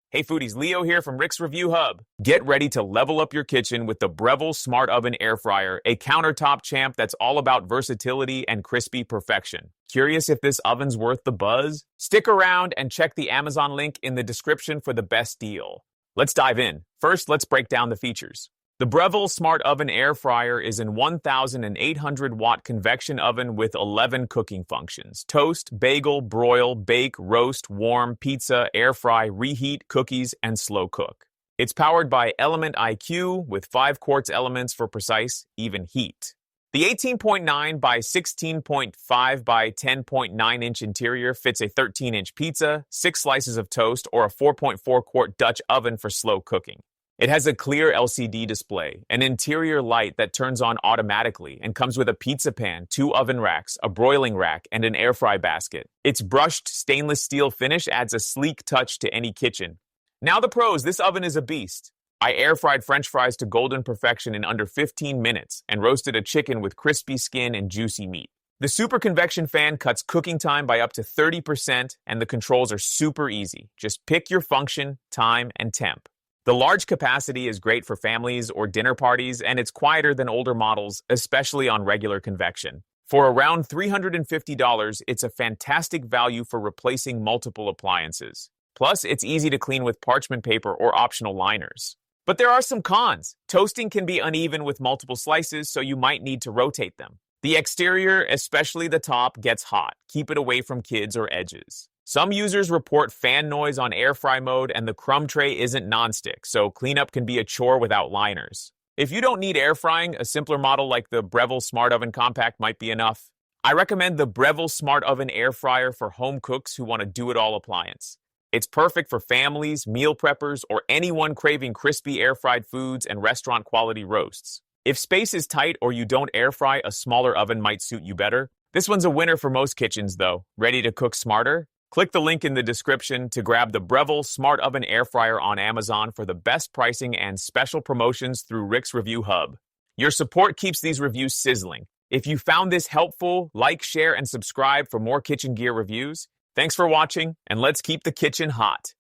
Hey foodies, Leo here from Rick's Review Hub. Get ready to level up your kitchen with the Breville Smart Oven Air Fryer, a countertop champ that's all about versatility and crispy perfection. Curious if this oven's worth the buzz? Stick around and check the Amazon link in the description for the best deal. Let's dive in. First, let's break down the features. The Breville Smart Oven Air Fryer is an 1,800-watt convection oven with 11 cooking functions: toast, bagel, broil, bake, roast, warm, pizza, air fry, reheat, cookies, and slow cook. It's powered by Element IQ with 5 quartz elements for precise, even heat. The 18.9 by 16.5 by 10.9-inch interior fits a 13-inch pizza, 6 slices of toast, or a 4.4-quart Dutch oven for slow cooking. It has a clear LCD display, an interior light that turns on automatically, and comes with a pizza pan, 2 oven racks, a broiling rack, and an air fry basket. Its brushed stainless steel finish adds a sleek touch to any kitchen. Now the pros, this oven is a beast. I air fried French fries to golden perfection in under 15 minutes and roasted a chicken with crispy skin and juicy meat. The super convection fan cuts cooking time by up to 30%, and the controls are super easy. Just pick your function, time, and temp. The large capacity is great for families or dinner parties, and it's quieter than older models, especially on regular convection. For around $350, it's a fantastic value for replacing multiple appliances. Plus, it's easy to clean with parchment paper or optional liners. But there are some cons. Toasting can be uneven with multiple slices, so you might need to rotate them. The exterior, especially the top, gets hot. Keep it away from kids or edges. Some users report fan noise on air fry mode, and the crumb tray isn't nonstick, so cleanup can be a chore without liners. If you don't need air frying, a simpler model like the Breville Smart Oven Compact might be enough. I recommend the Breville Smart Oven Air Fryer for home cooks who want a do-it-all appliance. It's perfect for families, meal preppers, or anyone craving crispy air-fried foods and restaurant-quality roasts. If space is tight or you don't air fry, a smaller oven might suit you better. This one's a winner for most kitchens, though. Ready to cook smarter? Click the link in the description to grab the Breville Smart Oven Air Fryer on Amazon for the best pricing and special promotions through Rick's Review Hub. Your support keeps these reviews sizzling. If you found this helpful, like, share, and subscribe for more kitchen gear reviews. Thanks for watching, and let's keep the kitchen hot.